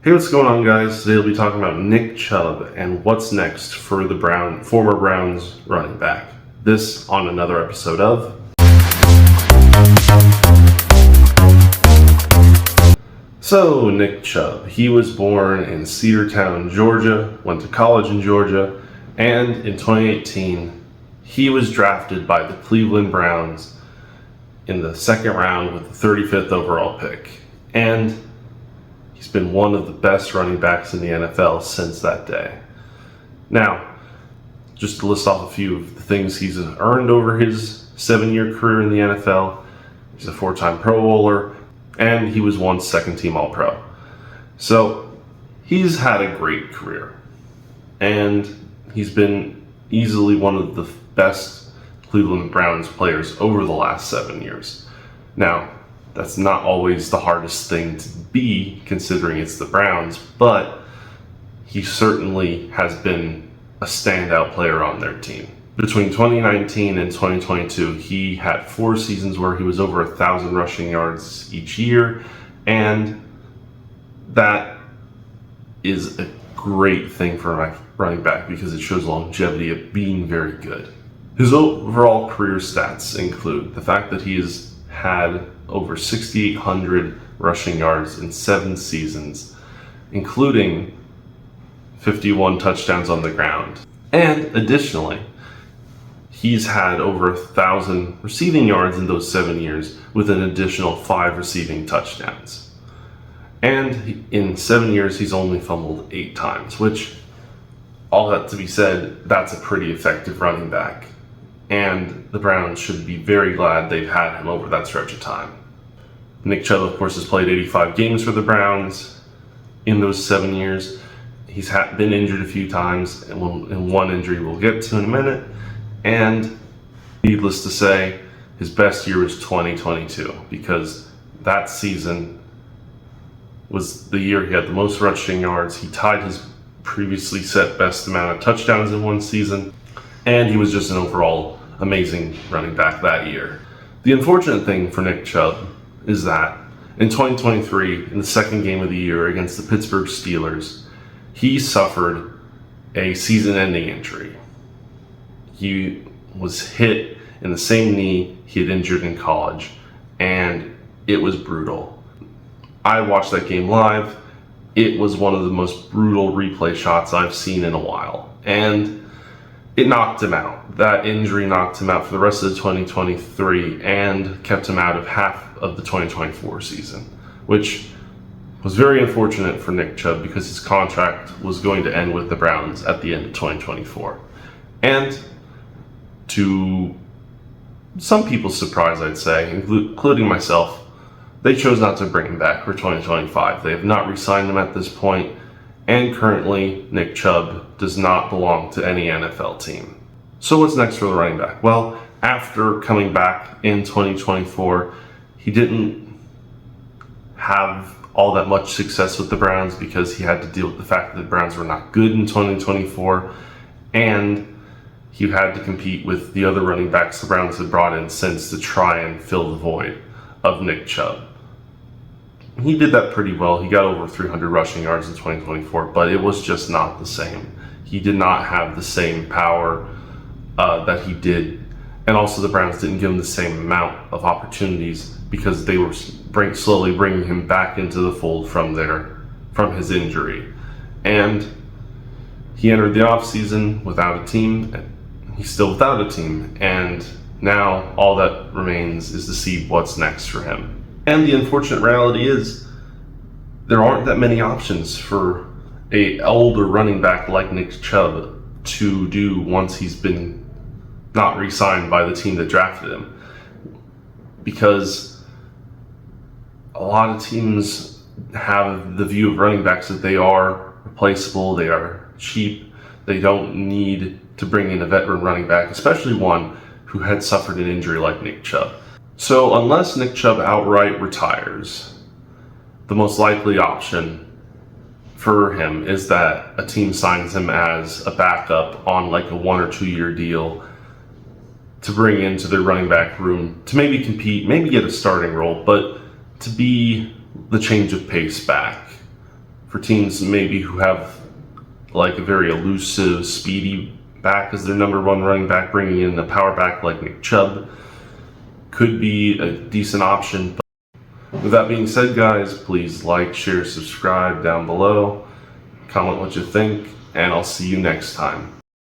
Hey, what's going on, guys? Today we'll be talking about Nick Chubb and what's next for the former Browns running back. This on another episode of So, Nick Chubb. He was born in Cedartown, Georgia, went to college in Georgia, and in 2018, he was drafted by the Cleveland Browns in the second round with the 35th overall pick. And he's been one of the best running backs in the NFL since that day. Now, just to list off a few of the things he's earned over his 7-year career in the NFL, he's a 4-time Pro Bowler, and he was once second-team All-Pro. So, he's had a great career, and he's been easily one of the best Cleveland Browns players over the last 7 years. Now, that's not always the hardest thing to be, considering it's the Browns, but he certainly has been a standout player on their team. Between 2019 and 2022, he had 4 seasons where he was over 1,000 rushing yards each year, and that is a great thing for a running back because it shows longevity of being very good. His overall career stats include the fact that he has had over 6,800 rushing yards in 7 seasons, including 51 touchdowns on the ground. And additionally, he's had over 1,000 receiving yards in those 7 years with an additional 5 receiving touchdowns. And in 7 years, he's only fumbled 8 times, which, all that to be said, that's a pretty effective running back. And the Browns should be very glad they've had him over that stretch of time. Nick Chubb, of course, has played 85 games for the Browns in those 7 years. He's been injured a few times, and one injury we'll get to in a minute. And needless to say, his best year was 2022, because that season was the year he had the most rushing yards. He tied his previously set best amount of touchdowns in one season, and he was just an overall amazing running back that year. The unfortunate thing for Nick Chubb is that in 2023, in the second game of the year against the Pittsburgh Steelers, he suffered a season-ending injury. He was hit in the same knee he had injured in college, and it was brutal. I watched that game live. It was one of the most brutal replay shots I've seen in a while, and it knocked him out. That injury knocked him out for the rest of the 2023 and kept him out of half of the 2024 season, which was very unfortunate for Nick Chubb because his contract was going to end with the Browns at the end of 2024. And to some people's surprise, I'd say, including myself, they chose not to bring him back for 2025. They have not re-signed him at this point, and currently Nick Chubb does not belong to any NFL team. So what's next for the running back? Well, after coming back in 2024, he didn't have all that much success with the Browns because he had to deal with the fact that the Browns were not good in 2024, and he had to compete with the other running backs the Browns had brought in since to try and fill the void of Nick Chubb. He did that pretty well. He got over 300 rushing yards in 2024, but it was just not the same. He did not have the same power that he did, and also the Browns didn't give him the same amount of opportunities because they were slowly bringing him back into the fold from his injury. And he entered the offseason without a team. He's still without a team, and now all that remains is to see what's next for him. And the unfortunate reality is there aren't that many options for an older running back like Nick Chubb to do once he's been not re-signed by the team that drafted him. Because a lot of teams have the view of running backs that they are replaceable, they are cheap, they don't need to bring in a veteran running back, especially one who had suffered an injury like Nick Chubb. So unless Nick Chubb outright retires, the most likely option for him is that a team signs him as a backup on like a 1 or 2 year deal to bring into their running back room to maybe compete, maybe get a starting role, but to be the change of pace back for teams maybe who have like a very elusive, speedy back as their number one running back, bringing in a power back like Nick Chubb could be a decent option. But with that being said, guys, please like, share, subscribe down below, comment what you think, and I'll see you next time.